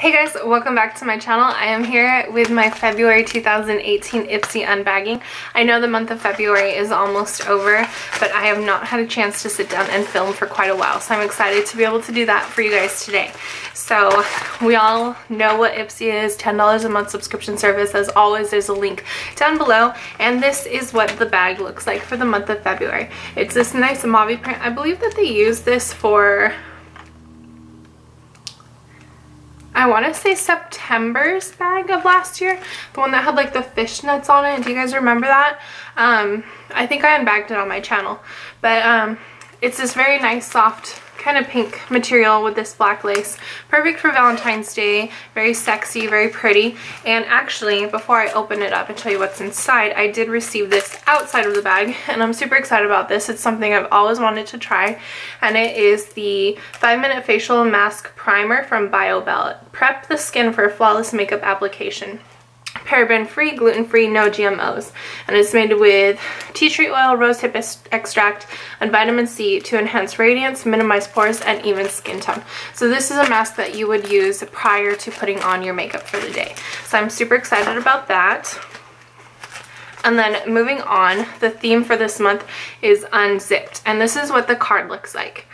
Hey guys, welcome back to my channel. I am here with my February 2018 Ipsy unbagging. I know the month of February is almost over, but I have not had a chance to sit down and film for quite a while, so I'm excited to be able to do that for you guys today. So we all know what Ipsy is, $10 a month subscription service. As always, there's a link down below, and this is what the bag looks like for the month of February. It's this nice mauve print. I believe that they use this for, I want to say September's bag of last year, the one that had like the fishnets on it. Do you guys remember that? I think I unbagged it on my channel, but it's this very nice soft kind of pink material with this black lace, perfect for Valentine's Day, very sexy, very pretty. And actually, before I open it up and tell you what's inside, I did receive this outside of the bag, and I'm super excited about this. It's something I've always wanted to try, and it is the 5-minute facial mask primer from BioBell. Prep the skin for a flawless makeup application. Paraben-free, gluten-free, no GMOs. And it's made with tea tree oil, rosehip extract, and vitamin C to enhance radiance, minimize pores, and even skin tone. So this is a mask that you would use prior to putting on your makeup for the day. So I'm super excited about that. And then moving on, the theme for this month is unzipped. And this is what the card looks like.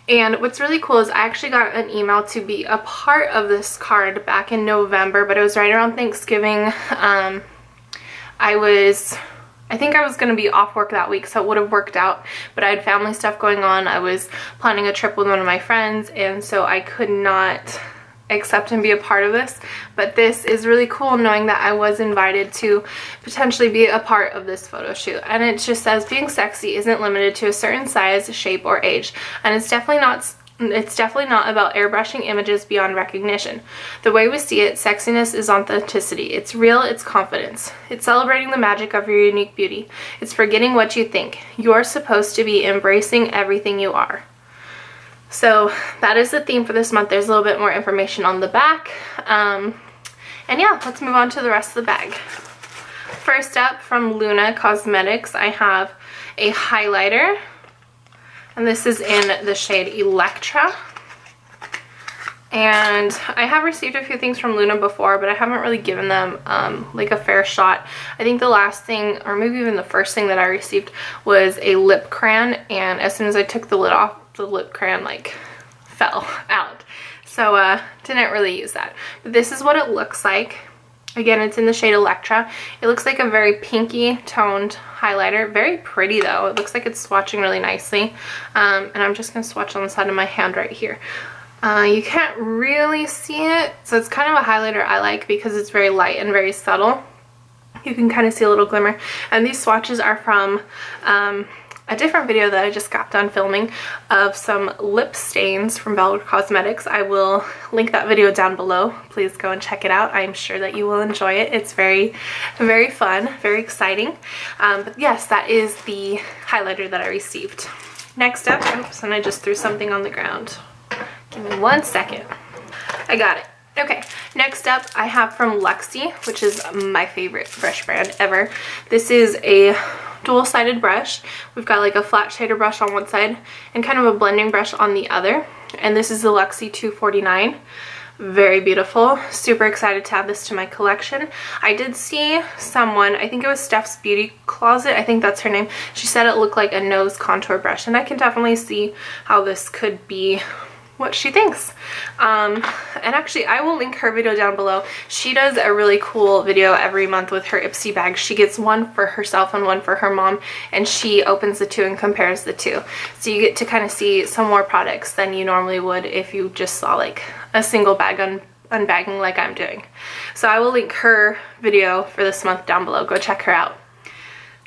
And what's really cool is I actually got an email to be a part of this card back in November, but it was right around Thanksgiving. I think I was going to be off work that week, so it would have worked out, but I had family stuff going on. I was planning a trip with one of my friends, and so I could not accept and be a part of this. But this is really cool knowing that I was invited to potentially be a part of this photo shoot. And it just says being sexy isn't limited to a certain size, shape, or age. And it's definitely not about airbrushing images beyond recognition. The way we see it, sexiness is authenticity. It's real, it's confidence. It's celebrating the magic of your unique beauty. It's forgetting what you think. You're supposed to be embracing everything you are. So that is the theme for this month. There's a little bit more information on the back. And yeah, let's move on to the rest of the bag. First up, from Luna Cosmetics, I have a highlighter. And this is in the shade Electra. And I have received a few things from Luna before, but I haven't really given them like a fair shot. I think the last thing, or maybe even the first thing that I received, was a lip crayon. And as soon as I took the lid off, the lip crayon like fell out, so didn't really use that. But this is what it looks like. Again, it's in the shade Electra. It looks like a very pinky toned highlighter. Very pretty though. It looks like it's swatching really nicely. And I'm just gonna swatch on the side of my hand right here. You can't really see it, so it's kind of a highlighter I like because it's very light and very subtle. You can kind of see a little glimmer. And these swatches are from a different video that I just got done filming of some lip stains from Valra Cosmetics. I will link that video down below. Please go and check it out. I'm sure that you will enjoy it. It's very, very fun, very exciting. But yes, that is the highlighter that I received. Next up, oops, and I just threw something on the ground. Give me 1 second. I got it. Okay, next up I have from Luxie, which is my favorite brush brand ever. This is a dual-sided brush. We've got like a flat shader brush on one side and kind of a blending brush on the other. And this is the Luxie 249. Very beautiful. Super excited to add this to my collection. I did see someone, I think it was Steph's Beauty Closet, I think that's her name. She said it looked like a nose contour brush, and I can definitely see how this could be what she thinks. And actually I will link her video down below. She does a really cool video every month with her Ipsy bag. She gets one for herself and one for her mom, and she opens the two and compares the two. So you get to kind of see some more products than you normally would if you just saw like a single bag unbagging like I'm doing. So I will link her video for this month down below. Go check her out.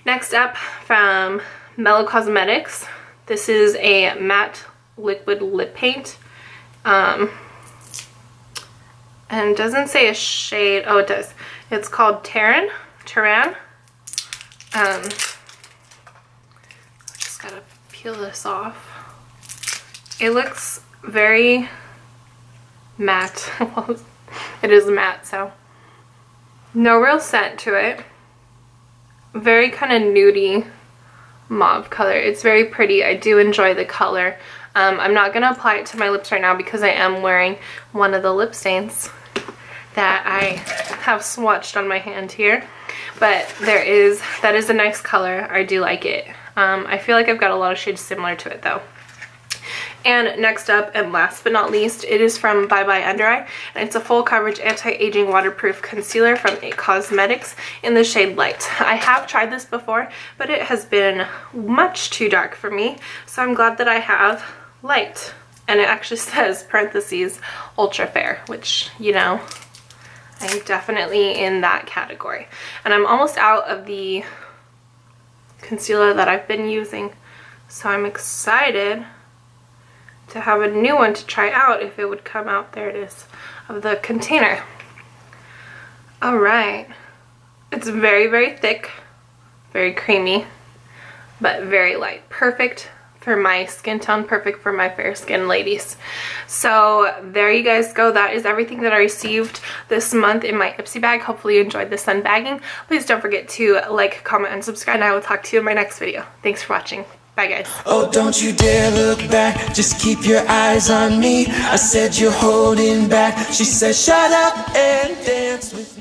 Next up, from Mellow Cosmetics, this is a matte liquid lip paint, and it doesn't say a shade. Oh, it does. It's called Terran. Just gotta peel this off. It looks very matte. Well, it is matte, so no real scent to it. Very kind of nudie mauve color. It's very pretty. I do enjoy the color. I'm not going to apply it to my lips right now because I am wearing one of the lip stains that I have swatched on my hand here. But that is a nice color. I do like it. I feel like I've got a lot of shades similar to it though. And next up, and last but not least, it is from Bye Bye Under Eye, and it's a full coverage anti-aging waterproof concealer from It Cosmetics in the shade Light. I have tried this before, but it has been much too dark for me, so I'm glad that I have Light. And it actually says, parentheses, ultra fair, which, you know, I'm definitely in that category. And I'm almost out of the concealer that I've been using, so I'm excited to have a new one to try out if it would come out. There it is, of the container. All right, it's very, very thick, very creamy, but very light. Perfect for my skin tone, perfect for my fair skin ladies. So there you guys go. That is everything that I received this month in my Ipsy bag. Hopefully you enjoyed this unbagging. Please don't forget to like, comment, and subscribe, and I will talk to you in my next video. Thanks for watching. Bye guys. Oh, don't you dare look back, just keep your eyes on me. I said you're holding back. She said shut up and dance with me.